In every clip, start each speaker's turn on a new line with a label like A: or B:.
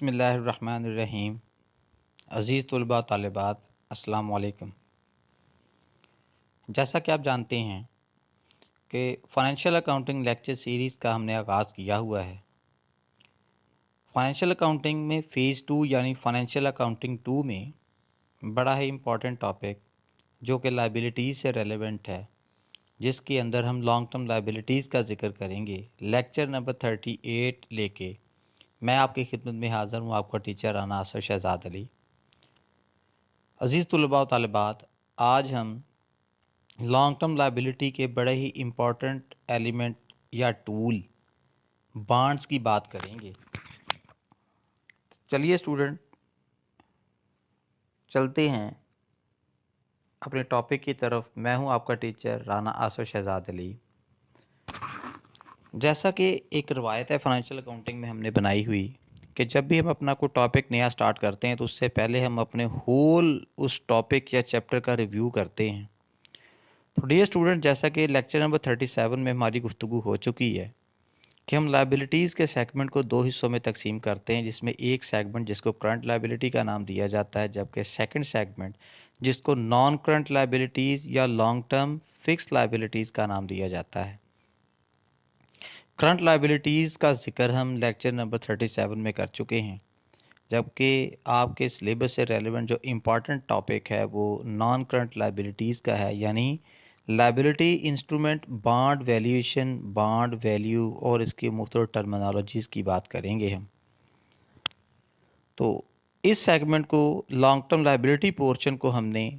A: बिस्मिल्लाहिर्रहमानिर्रहीम। अज़ीज़ तलबा तालिबात, अस्सलाम वालेकुम। जैसा कि आप जानते हैं कि फ़ाइनेंशियल अकाउंटिंग लेक्चर सीरीज़ का हमने आगाज़ किया हुआ है। फ़ाइनेंशियल अकाउंटिंग में फ़ेज़ 2 यानी फ़ाइनेंशियल अकाउंटिंग 2 में बड़ा ही इम्पॉर्टेंट टॉपिक जो कि लायबिलिटीज़ से रेलेवेंट है, जिसके अंदर हम लॉन्ग टर्म लायबिलिटीज़ का ज़िक्र करेंगे। लेक्चर नंबर 38 लेके मैं आपकी खिदमत में हाज़िर हूँ, आपका टीचर राना आसिफ शहज़ाद अली। अज़ीज़ तलबा व तालिबात, आज हम लॉन्ग टर्म लायबिलिटी के बड़े ही इम्पॉर्टेंट एलिमेंट या टूल बॉन्ड्स की बात करेंगे। चलिए स्टूडेंट, चलते हैं अपने टॉपिक की तरफ। मैं हूं आपका टीचर राना आसिफ शहज़ाद अली। जैसा कि एक रवायत है फाइनेंशियल अकाउंटिंग में हमने बनाई हुई कि जब भी हम अपना कोई टॉपिक नया स्टार्ट करते हैं तो उससे पहले हम अपने होल उस टॉपिक या चैप्टर का रिव्यू करते हैं। तो डियर स्टूडेंट, जैसा कि लेक्चर नंबर 37 में हमारी गुफ्तगू हो चुकी है कि हम लायबिलिटीज़ के सेगमेंट को दो हिस्सों में तकसीम करते हैं, जिसमें एक सेगमेंट जिसको करंट लायबिलिटी का नाम दिया जाता है, जबकि सेकंड सेगमेंट जिसको नॉन करंट लायबिलिटीज़ या लॉन्ग टर्म फिक्स लायबिलिटीज़ का नाम दिया जाता है। करंट लायबिलिटीज़ का जिक्र हम लेक्चर नंबर 37 में कर चुके हैं, जबकि आपके सिलेबस से रेलेवेंट जो इम्पॉर्टेंट टॉपिक है वो नॉन करंट लायबिलिटीज़ का है, यानी liability instrument, bond valuation, bond value और इसकी मुख्तलिफ टर्मिनोलॉजीज़ की बात करेंगे हम। तो इस सेगमेंट को, लॉन्ग टर्म लायबिलिटी पोर्शन को हमने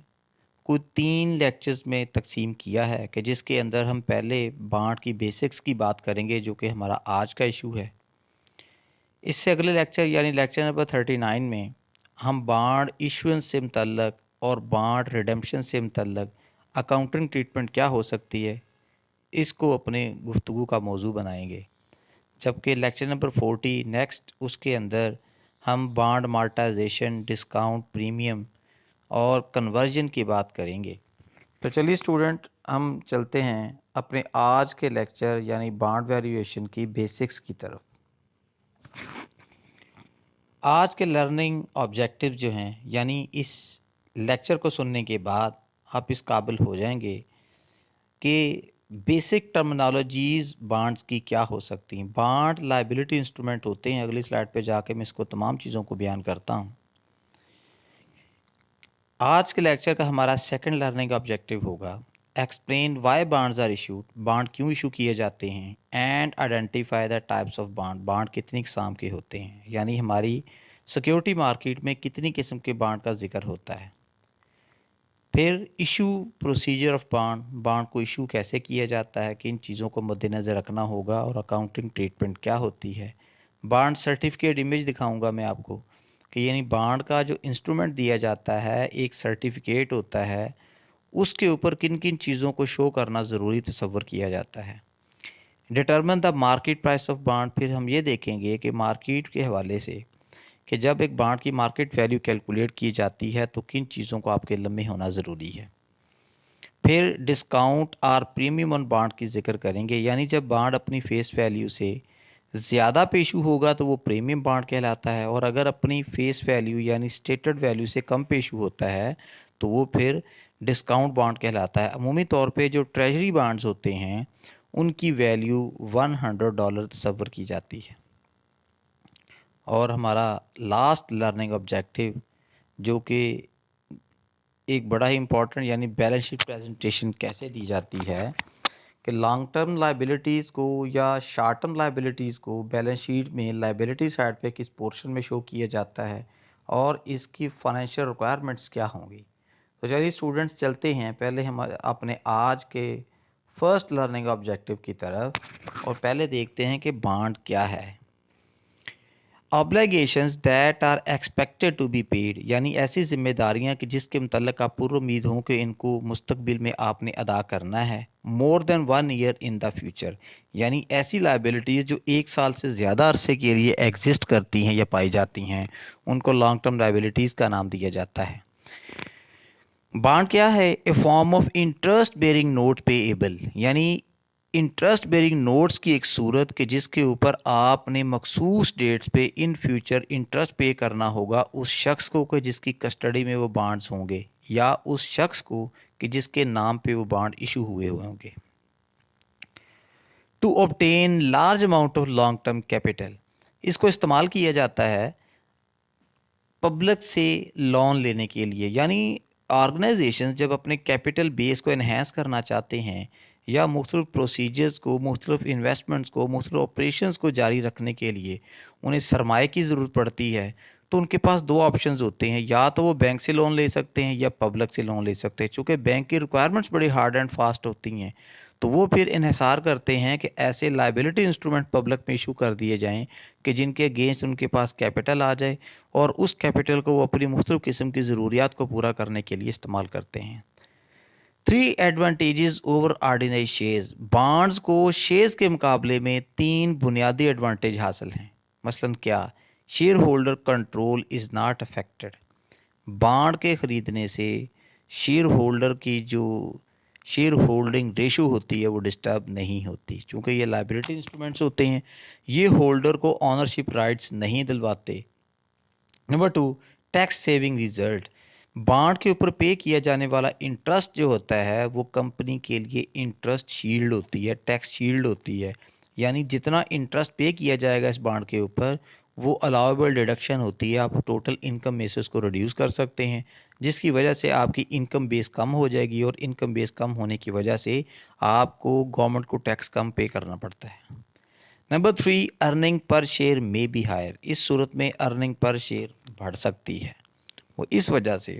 A: कुल 3 लेक्चर्स में तकसीम किया है कि जिसके अंदर हम पहले बॉन्ड की बेसिक्स की बात करेंगे, जो कि हमारा आज का इशू है। इससे अगले लेक्चर यानी लेक्चर नंबर 39 में हम बॉन्ड इशुएंस से मुतल्लक और बॉन्ड रिडेम्पशन से मुतल्लक अकाउंटिंग ट्रीटमेंट क्या हो सकती है, इसको अपने गुफ्तगू का मौजू बनाएंगे। जबकि लेक्चर नंबर 40 नेक्स्ट, उसके अंदर हम बॉन्ड मार्टाइजेशन, डिस्काउंट, प्रीमियम और कन्वर्जन की बात करेंगे। तो चलिए स्टूडेंट, हम चलते हैं अपने आज के लेक्चर यानी बॉन्ड वैल्यूएशन की बेसिक्स की तरफ। आज के लर्निंग ऑब्जेक्टिव जो हैं, यानी इस लेक्चर को सुनने के बाद आप इस काबिल हो जाएंगे कि बेसिक टर्मिनोलॉजीज़ बॉन्ड्स की क्या हो सकती हैं। बॉन्ड लायबिलिटी इंस्ट्रूमेंट होते हैं। अगली स्लाइड पे जाके मैं इसको तमाम चीज़ों को बयान करता हूँ। आज के लेक्चर का हमारा सेकंड लर्निंग ऑब्जेक्टिव होगा explain why bonds are issued, bond क्यों इशू किए जाते हैं, and identify the types of bond, bond कितनी किस्म के होते हैं, यानी हमारी सिक्योरिटी मार्केट में कितनी किस्म के बॉन्ड का जिक्र होता है। फिर issue procedure of bond, bond को इशू कैसे किया जाता है, किन चीज़ों को मद्देनज़र रखना होगा, और अकाउंटिंग ट्रीटमेंट क्या होती है। बॉन्ड सर्टिफिकेट इमेज दिखाऊंगा मैं आपको कि यानी बॉन्ड का जो इंस्ट्रूमेंट दिया जाता है, एक सर्टिफिकेट होता है, उसके ऊपर किन किन चीज़ों को शो करना ज़रूरी तसव्वुर किया जाता है। Determine the market price of bond, फिर हम ये देखेंगे कि मार्केट के हवाले से कि जब एक बॉन्ड की मार्केट वैल्यू कैलकुलेट की जाती है तो किन चीज़ों को आपके इल्म में होना ज़रूरी है। फिर डिस्काउंट और प्रीमियम ऑन बॉन्ड की जिक्र करेंगे, यानी जब बॉन्ड अपनी फेस वैल्यू से ज़्यादा पे इशू होगा तो वो प्रीमियम बॉन्ड कहलाता है, और अगर अपनी फेस वैल्यू यानी स्टेटेड वैल्यू से कम पे इशू होता है तो वो फिर डिस्काउंट बॉन्ड कहलाता है। अमूमी तौर पे जो ट्रेजरी बॉन्ड्स होते हैं उनकी वैल्यू $100 तस्वर की जाती है। और हमारा लास्ट लर्निंग ऑब्जेक्टिव, जो कि एक बड़ा ही इम्पोर्टेंट, यानी बैलेंस शीट प्रेजेंटेशन कैसे दी जाती है, कि लॉन्ग टर्म लायबिलिटीज़ को या शॉर्ट टर्म लायबिलिटीज़ को बैलेंस शीट में लायबिलिटी साइड पे किस पोर्शन में शो किया जाता है और इसकी फाइनेंशियल रिक्वायरमेंट्स क्या होंगी। तो चलिए स्टूडेंट्स, चलते हैं पहले हम अपने आज के फर्स्ट लर्निंग ऑब्जेक्टिव की तरफ, और पहले देखते हैं कि बॉन्ड क्या है। Obligations that are expected to be paid, यानी ऐसी जिम्मेदारियां कि जिसके मुतल्लिक आप पूर्व उम्मीद हों कि इनको मुस्तकबिल में आपने अदा करना है। More than 1 year in the future, यानी ऐसी लाइबिलिटीज़ जो 1 साल से ज़्यादा अरसे के लिए एग्जिस्ट करती हैं या पाई जाती हैं, उनको लॉन्ग टर्म लाइबिलिटीज़ का नाम दिया जाता है। बॉन्ड क्या है? A form of interest bearing note payable, यानी इंटरेस्ट बेरिंग नोट्स की एक सूरत कि जिसके ऊपर आपने मखसूस डेट्स पे इन फ्यूचर इंटरेस्ट पे करना होगा उस शख्स को कि जिसकी कस्टडी में वो बॉन्ड्स होंगे, या उस शख्स को कि जिसके नाम पे वो बॉन्ड इशू हुए हुए होंगे। To obtain large amount of long term capital, इसको इस्तेमाल किया जाता है पब्लिक से लोन लेने के लिए। यानी ऑर्गेनाइजेशन जब अपने कैपिटल बेस को इन्हेंस करना चाहते हैं या मुख्तलिफ प्रोसीजर्स को, मुख्तलिफ इन्वेस्टमेंट्स को, मुख्तलिफ ऑपरेशंस को जारी रखने के लिए उन्हें सरमाए की ज़रूरत पड़ती है, तो उनके पास दो ऑप्शंस होते हैं, या तो वो बैंक से लोन ले सकते हैं या पब्लिक से लोन ले सकते हैं। चूँकि बैंक की रिक्वायरमेंट्स बड़ी हार्ड एंड फास्ट होती हैं, तो वो फिर इन्हिसार करते हैं कि ऐसे लाइबिलिटी इंस्ट्रूमेंट पब्लिक में इशू कर दिए जाएं कि जिनके अगेंस्ट उनके पास कैपिटल आ जाए और उस कैपिटल को वो अपनी मुख्तलिफ किस्म की ज़रूरियात को पूरा करने के लिए इस्तेमाल करते हैं। 3 advantages over ordinary shares, bonds को शेयर्स के मुकाबले में 3 बुनियादी एडवांटेज हासिल हैं। मसलन क्या? Share holder control is not affected, bond के ख़रीदने से शेयर होल्डर की जो शेयर होल्डिंग रेशो होती है वो डिस्टर्ब नहीं होती, चूँकि ये लाइबिलिटी इंस्ट्रूमेंट्स होते हैं, ये होल्डर को ऑनरशिप राइट्स नहीं दिलवाते। Number 2, tax saving result, bond के ऊपर पे किया जाने वाला इंटरेस्ट जो होता है वो कंपनी के लिए इंटरेस्ट शील्ड होती है, टैक्स शील्ड होती है। यानी जितना इंटरेस्ट पे किया जाएगा इस बॉन्ड के ऊपर वो अलाउेबल डिडक्शन होती है, आप टोटल इनकम में से उसको रिड्यूस कर सकते हैं, जिसकी वजह से आपकी इनकम बेस कम हो जाएगी और इनकम बेस कम होने की वजह से आपको गवर्नमेंट को टैक्स कम पे करना पड़ता है। नंबर 3, अर्निंग पर शेयर में बी हायर, इस सूरत में अर्निंग पर शेयर बढ़ सकती है। वो इस वजह से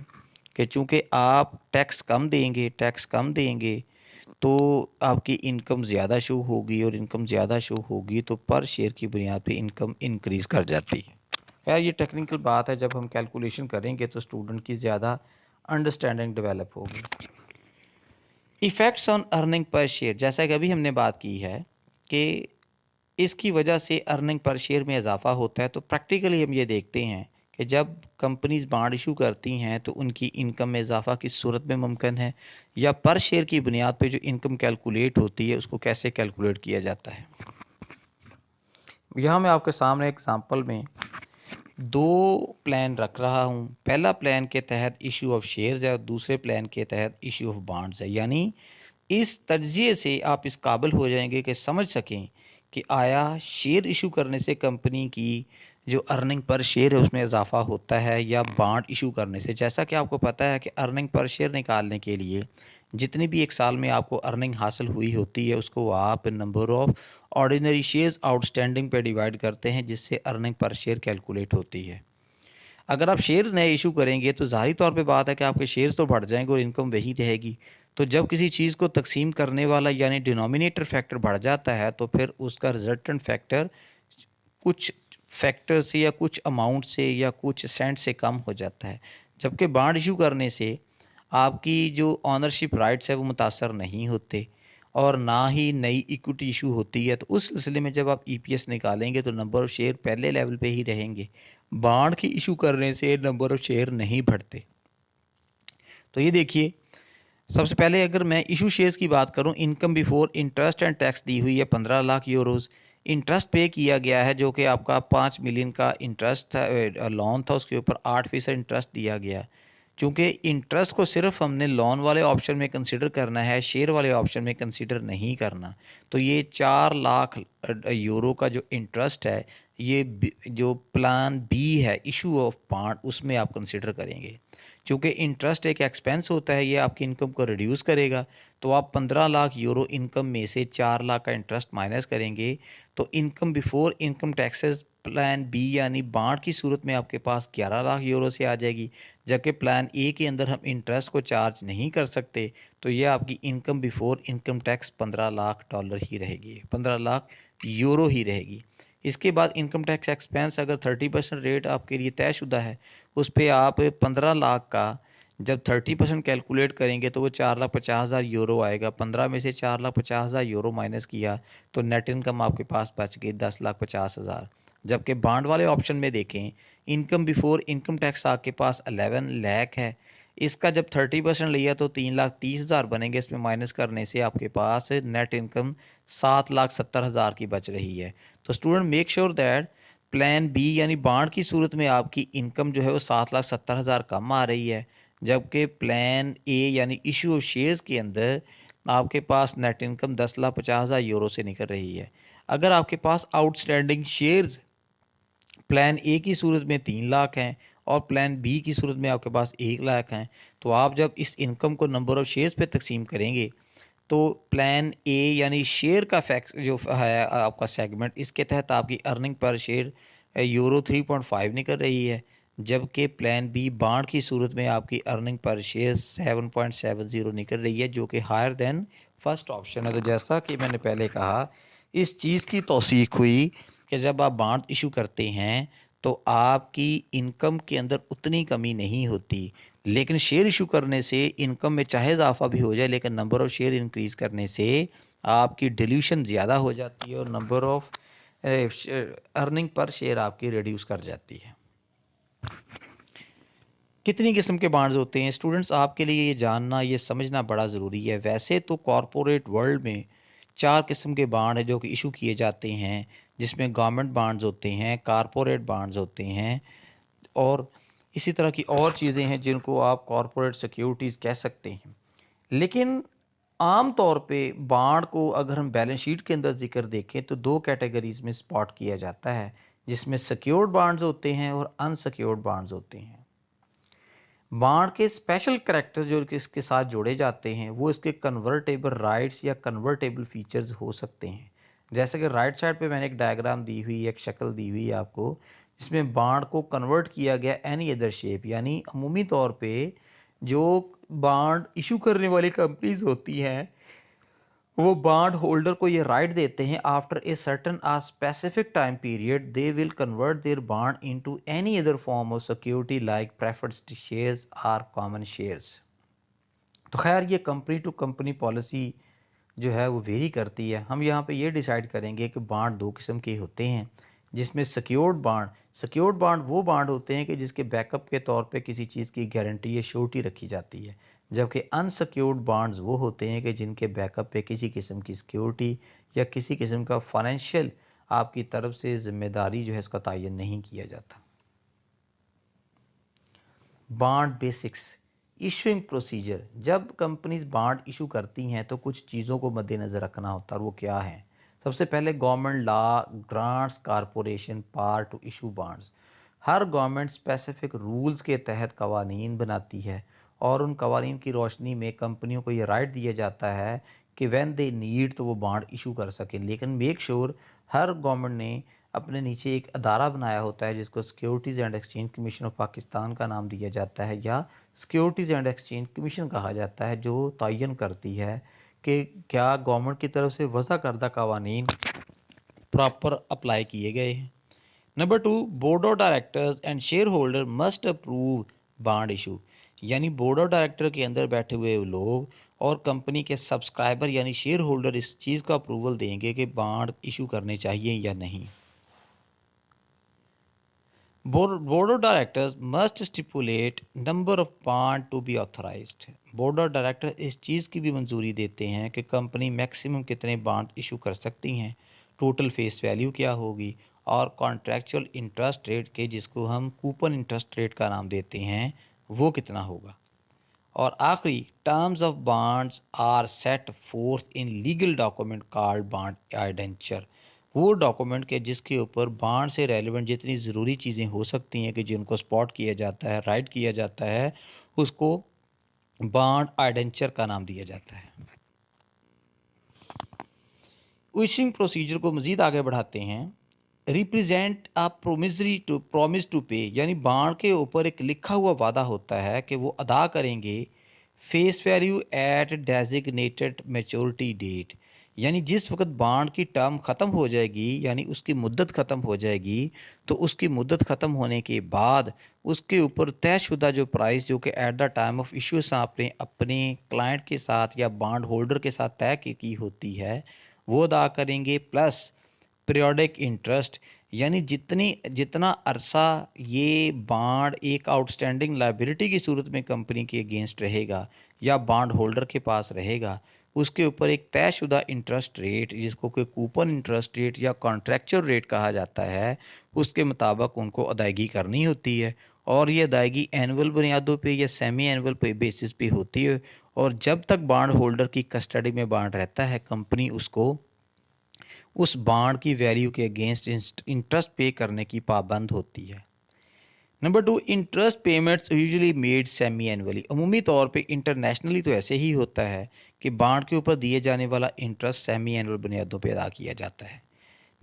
A: कि चूँकि आप टैक्स कम देंगे तो आपकी इनकम ज़्यादा शो होगी, और इनकम ज़्यादा शो होगी तो पर शेयर की बुनियाद पे इनकम इंक्रीज़ कर जाती है। खैर ये टेक्निकल बात है, जब हम कैलकुलेशन करेंगे तो स्टूडेंट की ज़्यादा अंडरस्टैंडिंग डेवलप होगी। Effects on earning per share, जैसा कि अभी हमने बात की है कि इसकी वजह से अर्निंग पर शेयर में इजाफा होता है, तो प्रैक्टिकली हम ये देखते हैं कि जब कंपनीज बॉन्ड इशू करती हैं तो उनकी इनकम में इजाफा किस सूरत में मुमकिन है, या पर शेयर की बुनियाद पे जो इनकम कैलकुलेट होती है उसको कैसे कैलकुलेट किया जाता है। यहाँ मैं आपके सामने एग्जांपल में दो प्लान रख रहा हूँ। पहला प्लान के तहत इशू ऑफ शेयर्स है और दूसरे प्लान के तहत इशू ऑफ बॉन्ड्स है। यानी इस तज्ज़िये से आप इस काबिल हो जाएंगे कि समझ सकें कि आया शेयर इशू करने से कंपनी की जो अर्निंग पर शेयर है उसमें इजाफा होता है, या बॉन्ड इशू करने से। जैसा कि आपको पता है कि अर्निंग पर शेयर निकालने के लिए जितनी भी एक साल में आपको अर्निंग हासिल हुई होती है उसको आप number of ordinary shares outstanding पे डिवाइड करते हैं, जिससे अर्निंग पर शेयर कैलकुलेट होती है। अगर आप शेयर नए इशू करेंगे तो ज़ाहिर तौर पे बात है कि आपके शेयर्स तो बढ़ जाएंगे और इनकम वही रहेगी। तो जब किसी चीज़ को तकसीम करने वाला यानी डिनोमिनेटर फैक्टर बढ़ जाता है तो फिर उसका रिजल्टेंट फैक्टर कुछ फैक्टर से या कुछ अमाउंट से या कुछ सेंट से कम हो जाता है। जबकि बॉन्ड इशू करने से आपकी जो ऑनरशिप राइट्स है वो मुतासर नहीं होते और ना ही नई इक्विटी इशू होती है। तो उस सिलसिले में जब आप ईपीएस निकालेंगे तो नंबर ऑफ़ शेयर पहले लेवल पे ही रहेंगे। बॉन्ड की इशू करने से नंबर ऑफ़ शेयर नहीं बढ़ते। तो ये देखिए, सबसे पहले अगर मैं इशू शेयर्स की बात करूं, income before interest and tax दी हुई है 15 लाख यूरोज़। इंटरेस्ट पे किया गया है जो कि आपका 5 मिलियन का इंटरेस्ट था, लोन था, उसके ऊपर 8% इंटरेस्ट दिया गया। चूँकि इंटरेस्ट को सिर्फ हमने लोन वाले ऑप्शन में कंसिडर करना है, शेयर वाले ऑप्शन में कंसिडर नहीं करना, तो ये 4 लाख यूरो का जो इंटरेस्ट है ये जो प्लान बी है इशू ऑफ बॉन्ड उसमें आप कंसिडर करेंगे। चूँकि इंटरेस्ट एक एक्सपेंस होता है, ये आपकी इनकम को रिड्यूस करेगा, तो आप 15 लाख यूरो इनकम में से 4 लाख का इंटरेस्ट माइनस करेंगे तो income before income taxes plan B यानी बॉन्ड की सूरत में आपके पास 11 लाख यूरो से आ जाएगी। जबकि प्लान ए के अंदर हम इंटरेस्ट को चार्ज नहीं कर सकते, तो ये आपकी income before income tax 15 lakh dollar ही रहेगी, 15 लाख यूरो ही रहेगी। इसके बाद इनकम टैक्स एक्सपेंस अगर 30% रेट आपके लिए तयशुदा है, उस पे आप 15 लाख का जब 30% कैलकुलेट करेंगे तो वो 4,50,000 यूरो आएगा। 15 में से 4,50,000 यूरो माइनस किया तो नेट इनकम आपके पास बच गई 10,50,000। जबकि बॉन्ड वाले ऑप्शन में देखें, इनकम बिफोर इनकम टैक्स आपके पास 11 लाख है, इसका जब 30% लिया तो 3,30,000 बनेंगे। इसमें माइनस करने से आपके पास नेट इनकम 7,70,000 की बच रही है। तो student make sure that plan B यानी बांड की सूरत में आपकी इनकम जो है वो 7,70,000 कम आ रही है, जबकि प्लान ए यानी इशू ऑफ शेयर्स के अंदर आपके पास नेट इनकम 10,50,000 यूरो से निकल रही है। अगर आपके पास आउटस्टैंडिंग शेयर्स प्लान ए की सूरत में 3 लाख हैं और प्लान बी की सूरत में आपके पास 1 लाख हैं, तो आप जब इस इनकम को नंबर ऑफ़ शेयर्स पे तकसीम करेंगे तो प्लान ए यानी शेयर का फैक्ट जो है आपका सेगमेंट, इसके तहत आपकी अर्निंग पर शेयर यूरो 3.5 निकल रही है, जबकि प्लान बी बांड की सूरत में आपकी अर्निंग पर शेयर 7.70 निकल रही है, जो कि हायर देन फर्स्ट ऑप्शन है। तो जैसा कि मैंने पहले कहा, इस चीज़ की तौसीक हुई कि जब आप बॉन्ड इशू करते हैं तो आपकी इनकम के अंदर उतनी कमी नहीं होती, लेकिन शेयर इशू करने से इनकम में चाहे इजाफा भी हो जाए, लेकिन नंबर ऑफ़ शेयर इंक्रीज़ करने से आपकी डिल्यूशन ज़्यादा हो जाती है और number of earning per share आपकी रिड्यूस कर जाती है। कितनी किस्म के बॉन्ड्स होते हैं स्टूडेंट्स, आपके लिए ये जानना, ये समझना बड़ा ज़रूरी है। वैसे तो कॉरपोरेट वर्ल्ड में 4 किस्म के बॉन्ड हैं जो कि इशू किए जाते हैं, जिसमें गवर्नमेंट बॉन्ड्स होते हैं, कॉरपोरेट बॉन्ड्स होते हैं और इसी तरह की और चीज़ें हैं जिनको आप कॉरपोरेट सिक्योरिटीज़ कह सकते हैं। लेकिन आम तौर पे बांड को अगर हम बैलेंस शीट के अंदर ज़िक्र देखें तो 2 कैटेगरीज़ में स्पॉट किया जाता है, जिसमें सिक्योर्ड बॉन्ड्स होते हैं और अनसिक्योर्ड बॉन्ड्स होते हैं। बांड के स्पेशल करैक्टर्स जो कि इसके साथ जोड़े जाते हैं वो इसके कन्वर्टेबल राइट्स या कन्वर्टेबल फीचर्स हो सकते हैं। जैसे कि राइट साइड पे मैंने एक डायग्राम दी हुई है, एक शक्ल दी हुई है आपको, जिसमें बांड को कन्वर्ट किया गया एनी अदर शेप, यानी अमूमी तौर पे जो बांड इशू करने वाली कंपनीज होती हैं वो बॉन्ड होल्डर को ये राइट देते हैं, after a certain ah specific time period they will convert their bond into any other form of security like preferred shares or common shares. तो खैर ये कंपनी टू कंपनी पॉलिसी जो है वो वेरी करती है। हम यहाँ पे ये डिसाइड करेंगे कि बॉन्ड 2 किस्म के होते हैं, जिसमें सिक्योर्ड बॉन्ड वो बॉन्ड होते हैं कि जिसके बैकअप के तौर पे किसी चीज़ की गारंटी या श्योरिटी रखी जाती है, जबकि अनसिक्योर्ड बॉन्ड्स वो होते हैं कि जिनके बैकअप पे किसी किस्म की सिक्योरिटी या किसी किस्म का फाइनेंशियल आपकी तरफ से जिम्मेदारी जो है इसका तयन नहीं किया जाता। Bond basics, issuing procedure. जब कंपनीज बॉन्ड इशू करती हैं तो कुछ चीज़ों को मद्देनज़र रखना होता है, और वो क्या है? सबसे पहले government law grants corporation power to issue bonds. हर गवर्नमेंट स्पेसिफिक रूल्स के तहत कवानीन बनाती है और उन कवानीन की रोशनी में कंपनियों को ये राइट दिया जाता है कि व्हेन दे नीड तो वो बॉन्ड इशू कर सकें। लेकिन मेक श्योर हर गवर्नमेंट ने अपने नीचे एक अदारा बनाया होता है जिसको securities and exchange commission of Pakistan का नाम दिया जाता है, या सिक्योरिटीज़ एंड एक्सचेंज कमीशन कहा जाता है, जो तयन करती है कि क्या गवर्नमेंट की तरफ से वज़ा करदा कवानीन प्रॉपर अप्लाई किए गए हैं। Number 2, board of directors and share holder must approve bond issue. यानी बोर्ड ऑफ डायरेक्टर के अंदर बैठे हुए लोग और कंपनी के सब्सक्राइबर यानी शेयर होल्डर इस चीज़ का अप्रूवल देंगे कि बॉन्ड इशू करने चाहिए या नहीं। Board of directors must stipulate number of bond to be authorised. Board of director इस चीज़ की भी मंजूरी देते हैं कि कंपनी मैक्सिमम कितने बॉन्ड इशू कर सकती हैं, टोटल फेस वैल्यू क्या होगी, और कॉन्ट्रैक्चुअल इंटरेस्ट रेट के जिसको हम कूपन इंटरेस्ट रेट का नाम देते हैं वो कितना होगा। और आखिरी, terms of bonds are set forth in legal document called bond indenture. वो डॉक्यूमेंट के जिसके ऊपर बॉन्ड से रेलिवेंट जितनी ज़रूरी चीज़ें हो सकती हैं कि जिनको स्पॉट किया जाता है, राइट किया जाता है, उसको बॉन्ड आइडेंचर का नाम दिया जाता है। इशूइंग प्रोसीजर को मज़ीद आगे बढ़ाते हैं। रिप्रेजेंट अ प्रॉमिस टू पे, यानी बॉन्ड के ऊपर एक लिखा हुआ वादा होता है कि वो अदा करेंगे face value at designated maturity date. यानी जिस वक्त बॉन्ड की टर्म ख़त्म हो जाएगी, यानी उसकी मुद्दत ख़त्म हो जाएगी, तो उसकी मुद्दत ख़त्म होने के बाद उसके ऊपर तयशुदा जो प्राइस जो कि at the time of issues आपने अपने क्लाइंट के साथ या बॉन्ड होल्डर के साथ तय की होती है वो अदा करेंगे, प्लस पीरियोडिक इंटरेस्ट। यानी जितना अरसा ये बॉन्ड एक आउटस्टैंडिंग लायबिलिटी की सूरत में कंपनी के अगेंस्ट रहेगा या बॉन्ड होल्डर के पास रहेगा, उसके ऊपर एक तयशुदा इंटरेस्ट रेट, जिसको कि कूपन इंटरेस्ट रेट या कॉन्ट्रैक्चुअल रेट कहा जाता है, उसके मुताबिक उनको अदायगी करनी होती है। और ये अदायगी एनुअल बुनियादों पे या सेमी एनुअल पे बेसिस पे होती है। और जब तक बॉन्ड होल्डर की कस्टडी में बॉन्ड रहता है, कंपनी उसको उस बॉन्ड की वैल्यू के अगेंस्ट इंटरेस्ट पे करने की पाबंद होती है। Number two, interest payments usually made semi annually. अमूमी तौर पे इंटरनेशनली तो ऐसे ही होता है कि बॉन्ड के ऊपर दिए जाने वाला इंटरेस्ट सेमी एनुअल बुनियादों पे अदा किया जाता है।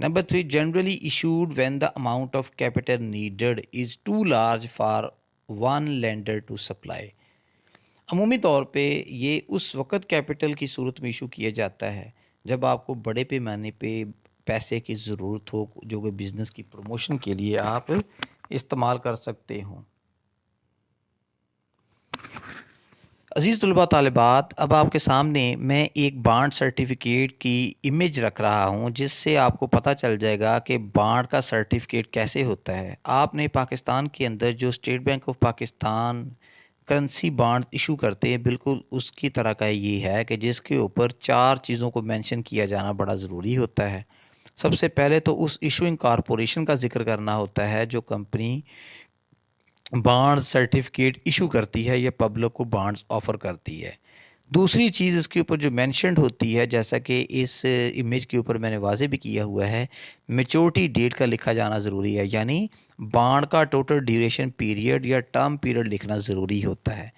A: Number three, generally issued when the amount of capital needed is too large for one lender to supply. अमूमी तौर पे ये उस वक़्त कैपिटल की सूरत में इशू किया जाता है जब आपको बड़े पैमाने पे पैसे की ज़रूरत हो, जो कि बिज़नेस की प्रमोशन के लिए आप इस्तेमाल कर सकते हो। अज़ीज़ तलबा तालिबात, अब आपके सामने मैं एक बॉन्ड सर्टिफिकेट की इमेज रख रहा हूँ, जिससे आपको पता चल जाएगा कि बॉन्ड का सर्टिफिकेट कैसे होता है। आपने पाकिस्तान के अंदर जो state bank of Pakistan currency bond issue करते हैं, बिल्कुल उसकी तरह का ये है कि जिसके ऊपर चार चीज़ों को मेंशन किया जाना बड़ा ज़रूरी होता है। सबसे पहले तो उस इशूइंग कॉरपोरेशन का ज़िक्र करना होता है जो कंपनी बॉन्ड सर्टिफिकेट इशू करती है या पब्लिक को बॉन्ड्स ऑफ़र करती है। दूसरी चीज़ इसके ऊपर जो मेंशन्ड होती है, जैसा कि इस इमेज के ऊपर मैंने वाज़े भी किया हुआ है, मैच्योरिटी डेट का लिखा जाना ज़रूरी है, यानी बॉन्ड का टोटल ड्यूरेशन पीरियड या टर्म पीरियड लिखना ज़रूरी होता है।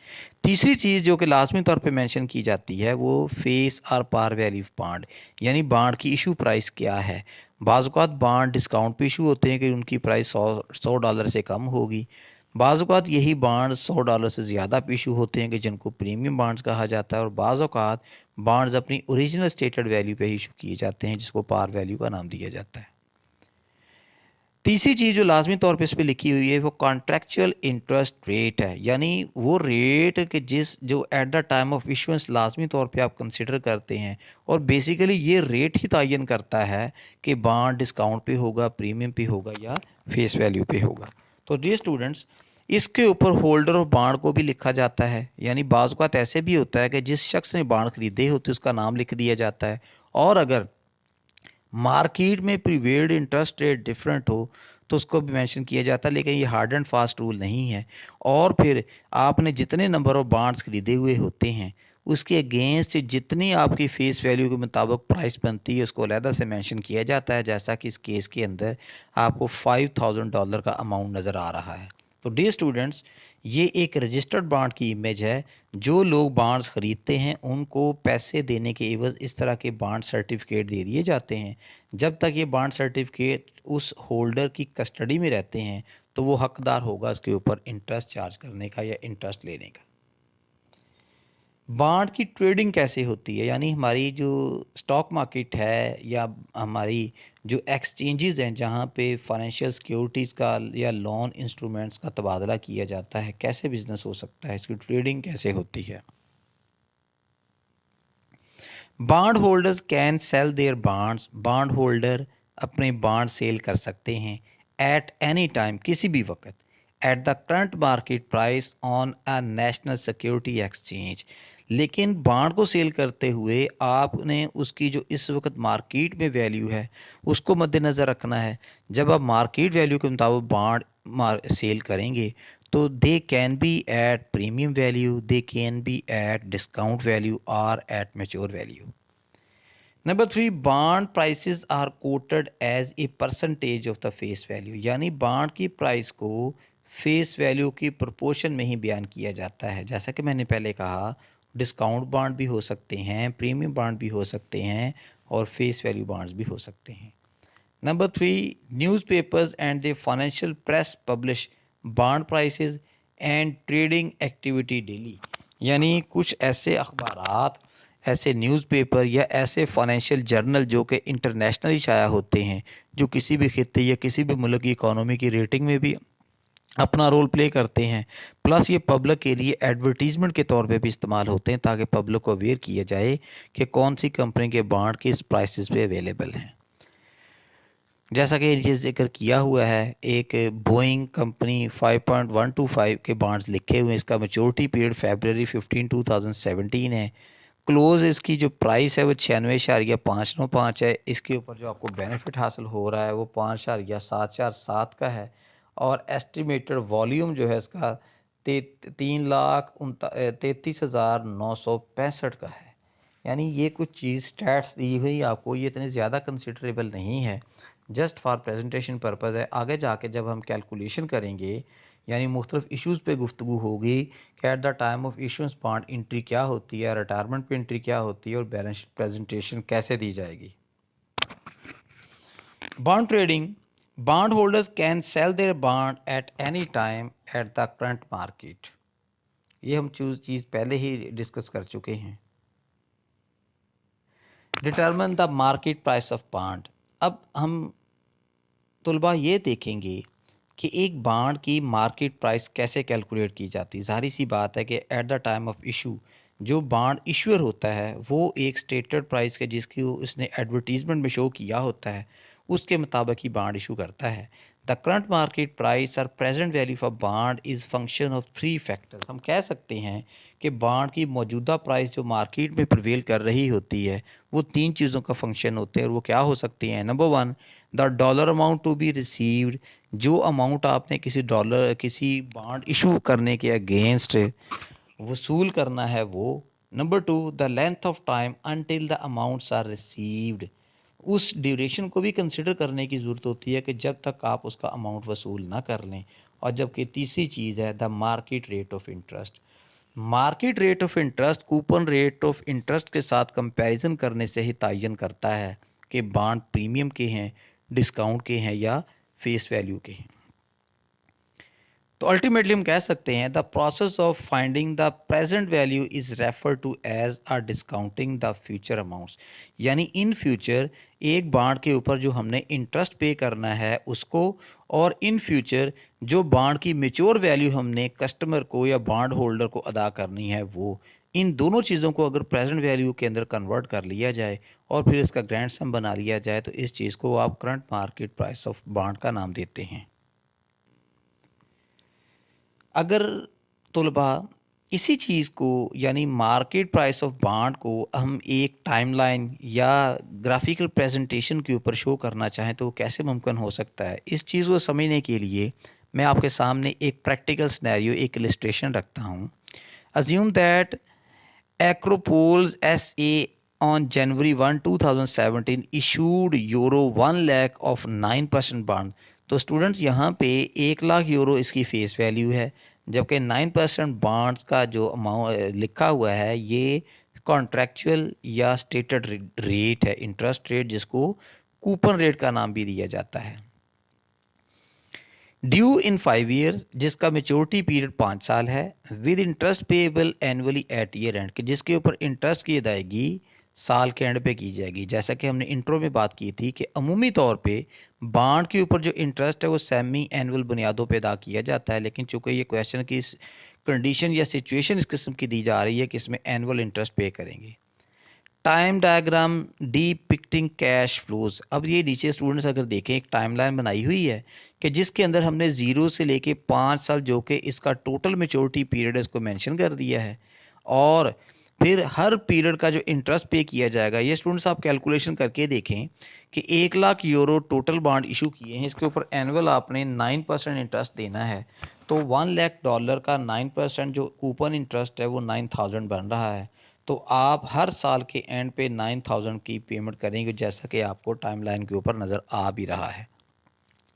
A: तीसरी चीज़ जो कि लाजमी तौर पे मेंशन की जाती है, वो फेस और पार वैल्यू ऑफ बॉन्ड, यानी बॉन्ड की इशू प्राइस क्या है। बाज़ औक़ात बॉन्ड डिस्काउंट पे इशू होते हैं कि उनकी प्राइस $100 से कम होगी। बाज़ औक़ात यही बॉन्ड्स $100 से ज़्यादा पे इशू होते हैं कि जिनको प्रीमियम बॉन्ड्स कहा जाता है। और बाज़ औक़ात बॉन्ड्स अपनी ओरिजिनल स्टेटेड वैल्यू पे इशू किए जाते हैं, जिसको पार वैल्यू का नाम दिया जाता है। तीसरी चीज़ जो लाजमी तौर पे इस पे लिखी हुई है, वो कॉन्ट्रैक्चुअल इंटरेस्ट रेट है, यानी वो रेट कि जो eight the time of issuance लाजमी तौर पे आप कंसिडर करते हैं। और बेसिकली ये रेट ही तयन करता है कि बॉन्ड डिस्काउंट पे होगा, प्रीमियम पे होगा या फेस वैल्यू पे होगा। तो डियर स्टूडेंट्स, इसके ऊपर होल्डर ऑफ बॉन्ड को भी लिखा जाता है, यानी बाज़ औक़ात ऐसे भी होता है कि जिस शख्स ने बॉन्ड खरीदे होते उसका नाम लिख दिया जाता है। और अगर मार्केट में प्रीवेल्ड इंटरेस्ट रेट डिफरेंट हो तो उसको भी मेंशन किया जाता है, लेकिन ये हार्ड एंड फास्ट रूल नहीं है। और फिर आपने जितने नंबर ऑफ बॉन्ड्स खरीदे हुए होते हैं, उसके अगेंस्ट जितनी आपकी फेस वैल्यू के मुताबिक प्राइस बनती है, उसको अलहदा से मेंशन किया जाता है, जैसा कि इस केस के अंदर आपको $5000 का अमाउंट नज़र आ रहा है। तो डियर स्टूडेंट्स, ये एक रजिस्टर्ड बॉन्ड की इमेज है। जो लोग बॉन्ड्स ख़रीदते हैं उनको पैसे देने के एवज़ इस तरह के बॉन्ड सर्टिफिकेट दे दिए जाते हैं। जब तक ये बॉन्ड सर्टिफिकेट उस होल्डर की कस्टडी में रहते हैं, तो वो हकदार होगा इसके ऊपर इंटरेस्ट चार्ज करने का या इंटरेस्ट लेने का। बॉन्ड की ट्रेडिंग कैसे होती है, यानी हमारी जो स्टॉक मार्केट है या हमारी जो एक्सचेंजेस हैं जहाँ पे फाइनेंशियल सिक्योरिटीज़ का या लोन इंस्ट्रूमेंट्स का तबादला किया जाता है, कैसे बिजनेस हो सकता है, इसकी ट्रेडिंग कैसे होती है। Bond holders can sell their bonds. Bond holder अपने बॉन्ड सेल कर सकते हैं एट एनी टाइम, किसी भी वक्त, at the current market price on a national security exchange. लेकिन बॉन्ड को सेल करते हुए आपने उसकी जो इस वक्त मार्केट में वैल्यू है उसको मद्देनज़र रखना है। जब आप मार्केट वैल्यू के मुताबिक बॉन्ड सेल करेंगे तो they can be at premium value, they can be at discount value और at mature value. Number three, bond prices are quoted as a percentage of the face value, यानी bond की price को face value की proportion में ही बयान किया जाता है। जैसा कि मैंने पहले कहा, डिस्काउंट बॉन्ड भी हो सकते हैं, प्रीमियम बॉन्ड भी हो सकते हैं और फेस वैल्यू बॉन्ड्स भी हो सकते हैं। Number three, newspapers and the financial press publish bond prices and trading activity daily, यानी कुछ ऐसे अखबारात, ऐसे न्यूज़पेपर या ऐसे फाइनेंशियल जर्नल जो कि इंटरनेशनली शाया होते हैं, जो किसी भी खित्ते या किसी भी मुल्क की इकोनॉमी की रेटिंग में भी अपना रोल प्ले करते हैं। प्लस ये पब्लिक के लिए एडवर्टीज़मेंट के तौर पे भी इस्तेमाल होते हैं, ताकि पब्लिक को अवेयर किया जाए कि कौन सी कंपनी के बॉन्ड किस प्राइसेस पे अवेलेबल हैं। जैसा कि नीचे जिक्र किया हुआ है, एक बोइंग कंपनी 5.125 के बॉन्ड्स लिखे हुए हैं। इसका मैच्योरिटी पीरियड फरवरी 15 2017 है। क्लोज इसकी जो प्राइस है वो 96.595 है। इसके ऊपर जो आपको बेनिफिट हासिल हो रहा है वो 5.747 का है। और एस्टिमेटेड वॉल्यूम जो है इसका 3,33,965 का है। यानी ये कुछ चीज़ स्टैट्स दी हुई आपको, ये इतनी ज़्यादा कंसिडरेबल नहीं है, जस्ट फॉर प्रेजेंटेशन पर्पज़ है। आगे जाके जब हम कैलकुलेशन करेंगे, यानी मुख्तलिफ इश्यूज़ पे गुफ्तगू होगी कि at the time of issuance bond entry क्या होती है, रिटायरमेंट पे एंट्री क्या होती है और बैलेंस शीट प्रेजेंटेशन कैसे दी जाएगी। Bond trading, bond holders can sell their bond at any time at the current market. ये हम चीज़ पहले ही डिस्कस कर चुके हैं। Determine the market price of bond. अब हम तलबा ये देखेंगे कि एक बॉन्ड की मार्केट प्राइस कैसे कैलकुलेट की जाती है। ज़ाहिर सी बात है कि at the time of issue जो बॉन्ड इशूअर होता है वो एक स्टेटेड प्राइस के जिसकी उसने एडवर्टीजमेंट में शो किया होता है उसके मुताबिक ही बॉन्ड इशू करता है। द करंट मार्केट प्राइस और present value of bond is function of three factors. हम कह सकते हैं कि बॉन्ड की मौजूदा प्राइस जो मार्केट में प्रिवेल कर रही होती है वो तीन चीज़ों का फंक्शन होते हैं और वो क्या हो सकती हैं। Number one, the dollar amount to be received, जो अमाउंट आपने किसी बॉन्ड इशू करने के अगेंस्ट वसूल करना है वो। Number two, the length of time until the amounts are received, उस ड्यूरेशन को भी कंसिडर करने की ज़रूरत होती है कि जब तक आप उसका अमाउंट वसूल ना कर लें। और जबकि तीसरी चीज़ है the market rate of interest. Market rate of interest coupon rate of interest के साथ कंपैरिजन करने से ही तयन करता है कि बॉन्ड प्रीमियम के हैं, डिस्काउंट के हैं या फेस वैल्यू के हैं। तो अल्टीमेटली हम कह सकते हैं the process of finding the present value is refer to as are discounting the future amounts. यानी इन फ्यूचर एक बॉन्ड के ऊपर जो हमने इंटरेस्ट पे करना है उसको, और इन फ्यूचर जो बॉन्ड की मेच्योर वैल्यू हमने कस्टमर को या बॉन्ड होल्डर को अदा करनी है वो, इन दोनों चीज़ों को अगर प्रेजेंट वैल्यू के अंदर कन्वर्ट कर लिया जाए और फिर इसका ग्रैंड सम बना लिया जाए तो इस चीज़ को आप current market price of bond का नाम देते हैं। अगर तलबा इसी चीज़ को यानी मार्केट प्राइस ऑफ बॉन्ड को हम एक टाइमलाइन या ग्राफिकल प्रेजेंटेशन के ऊपर शो करना चाहें तो वो कैसे मुमकिन हो सकता है। इस चीज़ को समझने के लिए मैं आपके सामने एक प्रैक्टिकल सिनेरियो, एक इलस्ट्रेशन रखता हूँ। Assume that Acropolis SA on January 1, 2017 issued euro 1 lakh of 9% bond. तो स्टूडेंट्स यहाँ पे 1 लाख यूरो इसकी फेस वैल्यू है, जबकि 9% बॉन्ड्स का जो अमाउंट लिखा हुआ है ये कॉन्ट्रैक्चुअल या स्टेटेड रेट है, इंटरेस्ट रेट, जिसको कूपन रेट का नाम भी दिया जाता है। ड्यू इन 5 ईयर्स, जिसका मेच्योरिटी पीरियड 5 साल है, with interest payable annually at year end, कि जिसके ऊपर इंटरेस्ट की अदायगी साल के एंड पे की जाएगी। जैसा कि हमने इंट्रो में बात की थी कि अमूमी तौर पे बॉन्ड के ऊपर जो इंटरेस्ट है वो सेमी एनुअल बुनियादों पे अदा किया जाता है, लेकिन चूंकि ये क्वेश्चन की कंडीशन या सिचुएशन इस किस्म की दी जा रही है कि इसमें एनुअल इंटरेस्ट पे करेंगे। Time diagram depicting cash flows. अब ये नीचे स्टूडेंट्स अगर देखें एक टाइमलाइन बनाई हुई है कि जिसके अंदर हमने 0 से लेके 5 साल जो कि इसका टोटल मेच्योरिटी पीरियड है उसको मेंशन कर दिया है, और फिर हर पीरियड का जो इंटरेस्ट पे किया जाएगा। ये स्टूडेंट्स आप कैलकुलेशन करके देखें कि 1 lakh euro total bond issue किए हैं, इसके ऊपर एनुअल आपने 9% इंटरेस्ट देना है। तो $1 लाख का 9% जो कूपन इंटरेस्ट है वो 9,000 बन रहा है। तो आप हर साल के एंड पे 9,000 की पेमेंट करेंगे, जैसा कि आपको टाइमलाइन के ऊपर नज़र आ भी रहा है।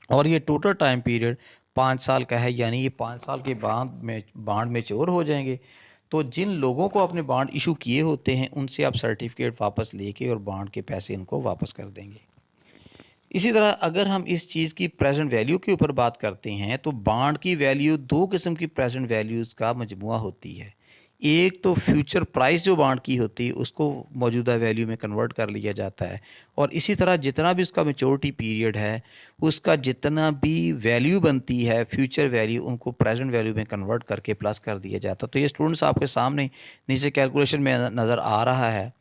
A: और ये टोटल टाइम पीरियड 5 साल का है, यानी ये 5 साल के बाद में बॉन्ड मेच्योर हो जाएंगे। तो जिन लोगों को अपने बॉन्ड इशू किए होते हैं उनसे आप सर्टिफिकेट वापस लेके और बॉन्ड के पैसे इनको वापस कर देंगे। इसी तरह अगर हम इस चीज़ की प्रेजेंट वैल्यू के ऊपर बात करते हैं तो बॉन्ड की वैल्यू दो किस्म की प्रेजेंट वैल्यूज़ का मजमुआ होती है। एक तो फ्यूचर प्राइस जो बॉन्ड की होती है उसको मौजूदा वैल्यू में कन्वर्ट कर लिया जाता है, और इसी तरह जितना भी उसका मेच्योरिटी पीरियड है उसका जितना भी वैल्यू बनती है फ्यूचर वैल्यू उनको प्रेजेंट वैल्यू में कन्वर्ट करके प्लस कर दिया जाता है। तो ये स्टूडेंट्स आपके सामने नीचे कैलकुलेशन में नज़र आ रहा है।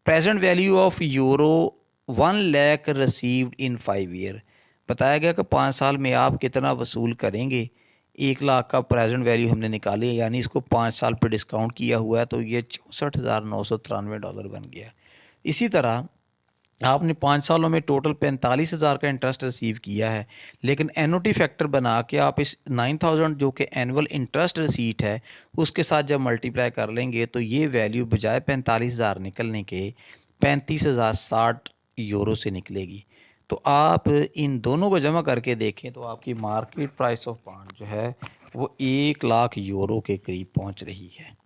A: Present value of euro 1 lakh received in 5 year. बताया गया कि 5 साल में आप कितना वसूल करेंगे। 1 लाख का प्रेजेंट वैल्यू हमने निकाली है, यानी इसको 5 साल पे डिस्काउंट किया हुआ है, तो ये $64,993 बन गया। इसी तरह आपने 5 सालों में टोटल 45,000 का इंटरेस्ट रिसीव किया है, लेकिन एनओटी फैक्टर बना के आप इस 9,000 जो कि एनुअल इंटरेस्ट रिसीट है उसके साथ जब मल्टीप्लाई कर लेंगे तो ये वैल्यू बजाय 45,000 निकलने के 35,060 यूरो से निकलेगी। तो आप इन दोनों को जमा करके देखें तो आपकी मार्केट प्राइस ऑफ बॉन्ड जो है वो 1 लाख यूरो के करीब पहुंच रही है।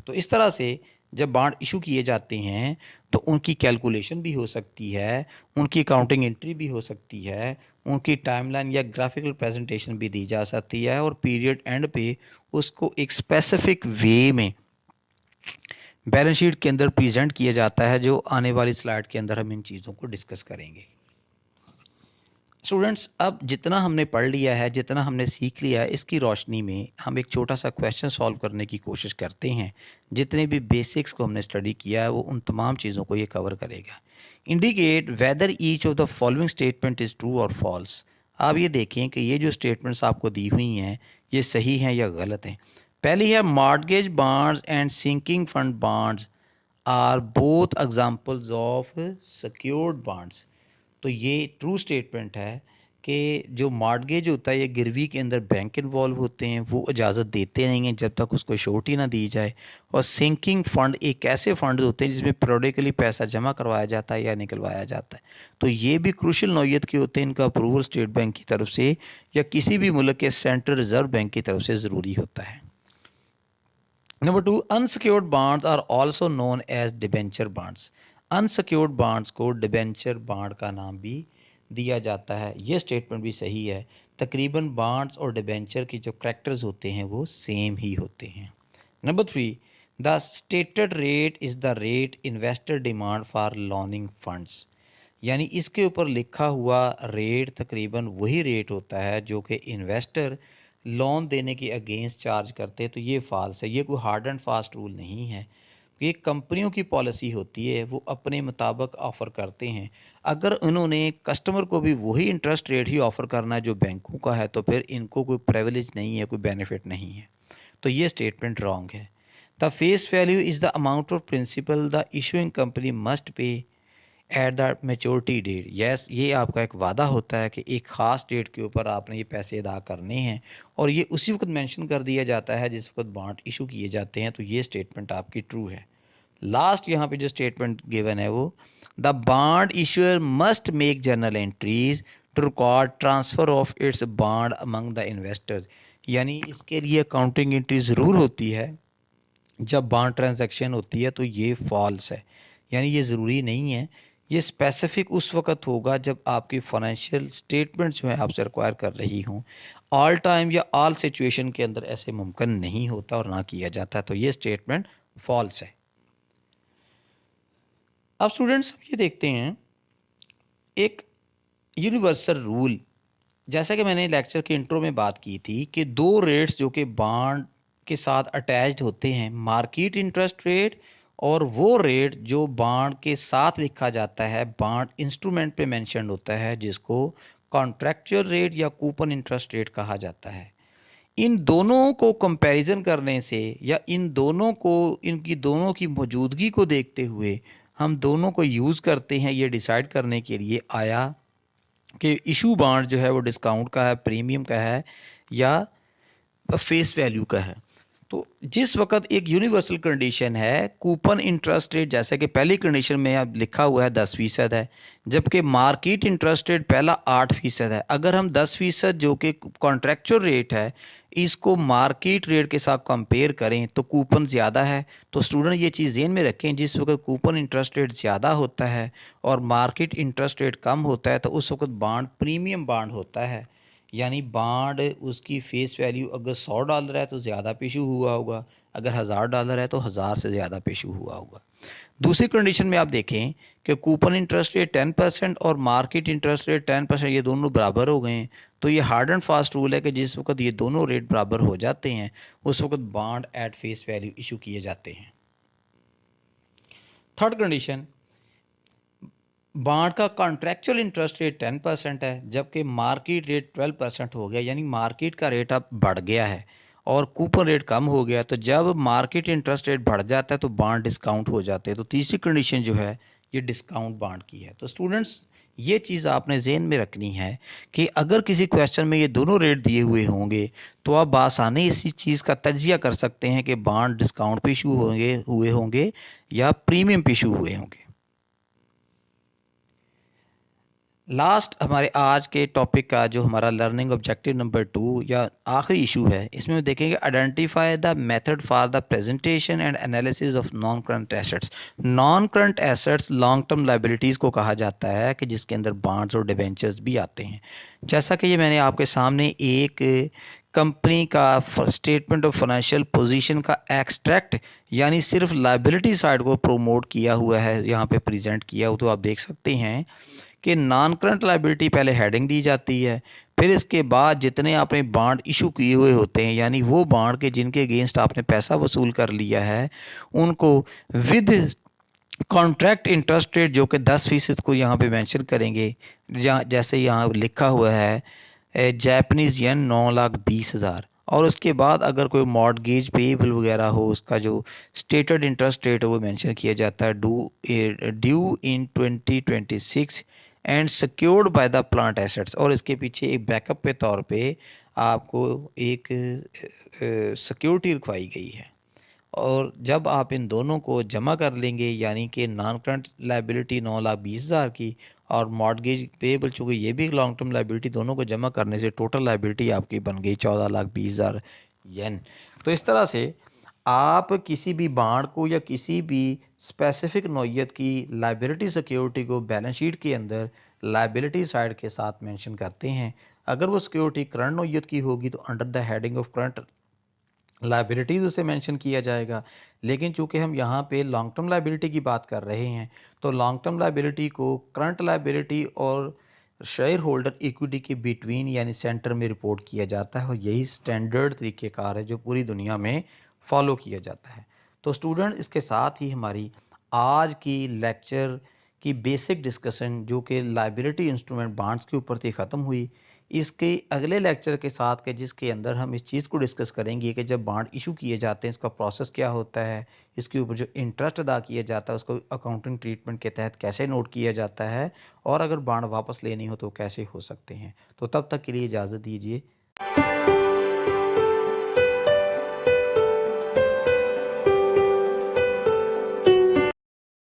A: तो इस तरह से जब बॉन्ड इशू किए जाते हैं तो उनकी कैलकुलेशन भी हो सकती है, उनकी अकाउंटिंग एंट्री भी हो सकती है, उनकी टाइमलाइन या ग्राफिकल प्रेजेंटेशन भी दी जा सकती है, और पीरियड एंड पे उसको एक स्पेसिफिक वे में बैलेंस शीट के अंदर प्रेजेंट किया जाता है, जो आने वाली स्लाइड के अंदर हम इन चीज़ों को डिस्कस करेंगे। स्टूडेंट्स, अब जितना हमने पढ़ लिया है, जितना हमने सीख लिया है, इसकी रोशनी में हम एक छोटा सा क्वेश्चन सॉल्व करने की कोशिश करते हैं। जितने भी बेसिक्स को हमने स्टडी किया है वो उन तमाम चीज़ों को ये कवर करेगा। Indicate whether each of the following statement is true और फॉल्स। आप ये देखें कि ये जो स्टेटमेंट्स आपको दी हुई हैं ये सही हैं या गलत हैं। पहली है mortgage bonds and sinking fund bonds are both examples of secured bonds. तो ये ट्रू स्टेटमेंट है कि जो मॉर्गेज होता है ये गिरवी के अंदर बैंक इन्वॉल्व होते हैं, वो इजाज़त देते नहीं हैं जब तक उसको श्योरिटी ना दी जाए। और सिंकिंग फ़ंड एक ऐसे फ़ंड होते हैं जिसमें पीरियडिकली पैसा जमा करवाया जाता है या निकलवाया जाता है। तो ये भी क्रूशल नौयत के होते हैं, इनका अप्रूवल स्टेट बैंक की तरफ से या किसी भी मुल्क के सेंट्रल रिजर्व बैंक की तरफ से ज़रूरी होता है। Number 2, unsecured bonds are also known as debenture bonds. Unsecured bonds को डिबेंचर बॉन्ड का नाम भी दिया जाता है। ये स्टेटमेंट भी सही है। तकरीबन बॉन्ड्स और डिबेंचर के जो करैक्टर्स होते हैं वो सेम ही होते हैं। Number 3, the stated rate is the rate investor demand for loaning funds. यानी इसके ऊपर लिखा हुआ रेट तकरीबन वही रेट होता है जो कि इन्वेस्टर लोन देने के अगेंस्ट चार्ज करते हैं। तो ये फ़ाल्स है, ये कोई हार्ड एंड फास्ट रूल नहीं है। ये कंपनियों की पॉलिसी होती है, वो अपने मुताबिक ऑफ़र करते हैं। अगर उन्होंने कस्टमर को भी वही इंटरेस्ट रेट ही ऑफ़र करना है जो बैंकों का है तो फिर इनको कोई प्रिविलेज नहीं है, कोई बेनिफिट नहीं है। तो ये स्टेटमेंट रॉन्ग है। The face value is the amount of principal the issuing company must pay at the maturity date. Yes, ये आपका एक वादा होता है कि एक ख़ास डेट के ऊपर आपने ये पैसे अदा करने हैं, और ये उसी वक्त मेंशन कर दिया जाता है जिस वक्त बॉन्ड इशू किए जाते हैं। तो ये स्टेटमेंट आपकी ट्रू है। लास्ट यहाँ पे जो स्टेटमेंट गिवन है वो, the bond issuer must make journal entries to record transfer of its bond among the investors. यानी इसके लिए अकाउंटिंग एंट्री ज़रूर होती है जब बॉन्ड ट्रांजैक्शन होती है। तो ये फॉल्स है, यानी ये ज़रूरी नहीं है। ये स्पेसिफिक उस वक्त होगा जब आपकी फाइनेंशियल स्टेटमेंट्स में आपसे रिक्वायर कर रही हूँ। ऑल टाइम या ऑल सिचुएशन के अंदर ऐसे मुमकिन नहीं होता और ना किया जाता। तो ये स्टेटमेंट फॉल्स है। अब स्टूडेंट्स ये देखते हैं एक यूनिवर्सल रूल। जैसा कि मैंने लेक्चर के इंट्रो में बात की थी कि दो रेट्स जो कि बॉन्ड के साथ अटैच्ड होते हैं, मार्केट इंटरेस्ट रेट और वो रेट जो बॉन्ड के साथ लिखा जाता है, बॉन्ड इंस्ट्रूमेंट पे मेंशन होता है, जिसको कॉन्ट्रैक्चुअल रेट या कूपन इंटरेस्ट रेट कहा जाता है। इन दोनों को कंपैरिजन करने से या इन दोनों को, इनकी दोनों की मौजूदगी को देखते हुए हम दोनों को यूज़ करते हैं ये डिसाइड करने के लिए आया कि इशू बॉन्ड जो है वो डिस्काउंट का है, प्रीमियम का है या फेस वैल्यू का है। तो जिस वक्त एक यूनिवर्सल कंडीशन है कूपन इंटरेस्ट रेट, जैसे कि पहली कंडीशन में अब लिखा हुआ है 10% है, जबकि मार्केट इंटरेस्ट रेट पहला 8% है। अगर हम 10% जो कि कॉन्ट्रैक्चुअल रेट है इसको मार्केट रेट के साथ कंपेयर करें तो कूपन ज़्यादा है। तो स्टूडेंट ये चीज़ ज़हन में रखें, जिस वक्त कूपन इंटरेस्ट रेट ज़्यादा होता है और मार्केट इंटरेस्ट रेट कम होता है तो उस वक्त बॉन्ड प्रीमियम बॉन्ड होता है। यानी बॉन्ड उसकी फ़ेस वैल्यू अगर $100 है तो ज़्यादा पे इशू हुआ होगा, अगर $1000 है तो 1000 से ज़्यादा पे इशू हुआ होगा। दूसरी कंडीशन में आप देखें कि कूपन इंटरेस्ट रेट 10% और मार्केट इंटरेस्ट रेट 10%, ये दोनों बराबर हो गए हैं। तो ये हार्ड एंड फास्ट रूल है कि जिस वक्त ये दोनों रेट बराबर हो जाते हैं उस वक्त bond at face value issue किए जाते हैं। थर्ड कंडीशन, बॉन्ड का कॉन्ट्रैक्चुअल इंटरेस्ट रेट 10% है, जबकि मार्केट रेट 12% हो गया, यानी मार्केट का रेट अब बढ़ गया है और कूपन रेट कम हो गया। तो जब मार्केट इंटरेस्ट रेट बढ़ जाता है तो बॉन्ड डिस्काउंट हो जाते हैं। तो तीसरी कंडीशन जो है ये डिस्काउंट बॉन्ड की है। तो स्टूडेंट्स, ये चीज़ आपने ज़हन में रखनी है कि अगर किसी क्वेश्चन में ये दोनों रेट दिए हुए होंगे तो आप आसानी इसी चीज़ का तज्जिया कर सकते हैं कि बॉन्ड डिस्काउंट पे इशू हुए होंगे या प्रीमियम पे इशू हुए होंगे। लास्ट हमारे आज के टॉपिक का जो हमारा लर्निंग ऑब्जेक्टिव नंबर 2 या आखिरी इशू है, इसमें देखेंगे identify the method for the presentation and analysis of non current assets. Non current assets long term liabilities को कहा जाता है कि जिसके अंदर बॉन्ड्स और डिबेंचर्स भी आते हैं। जैसा कि ये मैंने आपके सामने एक कंपनी का स्टेटमेंट ऑफ फाइनेंशियल पोजीशन का एक्सट्रैक्ट यानी सिर्फ लाइबिलिटी साइड को प्रोमोट किया हुआ है, यहाँ पे प्रेजेंट किया हो, तो आप देख सकते हैं कि नॉन करंट लाइबिलिटी पहले हेडिंग दी जाती है, फिर इसके बाद जितने आपने बॉन्ड इशू किए हुए होते हैं यानी वो बॉन्ड के जिनके अगेंस्ट आपने पैसा वसूल कर लिया है उनको विद कॉन्ट्रैक्ट इंटरेस्ट रेट जो कि 10% को यहाँ पे मेंशन करेंगे, जहाँ जैसे यहाँ लिखा हुआ है जापानीज़ येन 9,20,000। और उसके बाद अगर कोई मॉर्टगेज पेएबल वगैरह हो उसका जो स्टेटेड इंटरेस्ट रेट है वो मेंशन किया जाता है due in 2026 and secured by the plant assets. और इसके पीछे एक बैकअप के तौर पे आपको एक सिक्योरिटी रखवाई गई है। और जब आप इन दोनों को जमा कर लेंगे यानी कि नॉन करंट लाइबिलिटी 9,20,000 की और मॉर्टगेज पेएबल चूँकि ये भी लॉन्ग टर्म लाइबिलिटी, दोनों को जमा करने से टोटल लाइबिलिटी आपकी बन गई 14,20,000 येन। तो इस तरह से आप किसी भी बॉन्ड को या किसी भी स्पेसिफिक नौइयत की लाइबिलिटी सिक्योरिटी को बैलेंस शीट के अंदर लाइबिलिटी साइड के साथ मेंशन करते हैं। अगर वो सिक्योरिटी करंट नौइयत की होगी तो under the heading of current liabilities उसे मेंशन किया जाएगा। लेकिन चूंकि हम यहाँ पे लॉन्ग टर्म लाइबिलिटी की बात कर रहे हैं तो लॉन्ग टर्म लाइबिलिटी को करंट लाइबिलिटी और शेयर होल्डर इक्विटी के बिटवीन यानी सेंटर में रिपोर्ट किया जाता है और यही स्टैंडर्ड तरीक़ेकार है जो पूरी दुनिया में फॉलो किया जाता है। तो स्टूडेंट, इसके साथ ही हमारी आज की लेक्चर की बेसिक डिस्कशन जो कि लाइबिलिटी इंस्ट्रूमेंट बॉन्ड्स के ऊपर थी ख़त्म हुई। इसके अगले लेक्चर के साथ के जिसके अंदर हम इस चीज़ को डिस्कस करेंगे कि जब बॉन्ड इशू किए जाते हैं इसका प्रोसेस क्या होता है, इसके ऊपर जो इंटरेस्ट अदा किया जाता है उसको अकाउंटिंग ट्रीटमेंट के तहत कैसे नोट किया जाता है और अगर बॉन्ड वापस लेनी हो तो कैसे हो सकते हैं। तो तब तक के लिए इजाज़त दीजिए।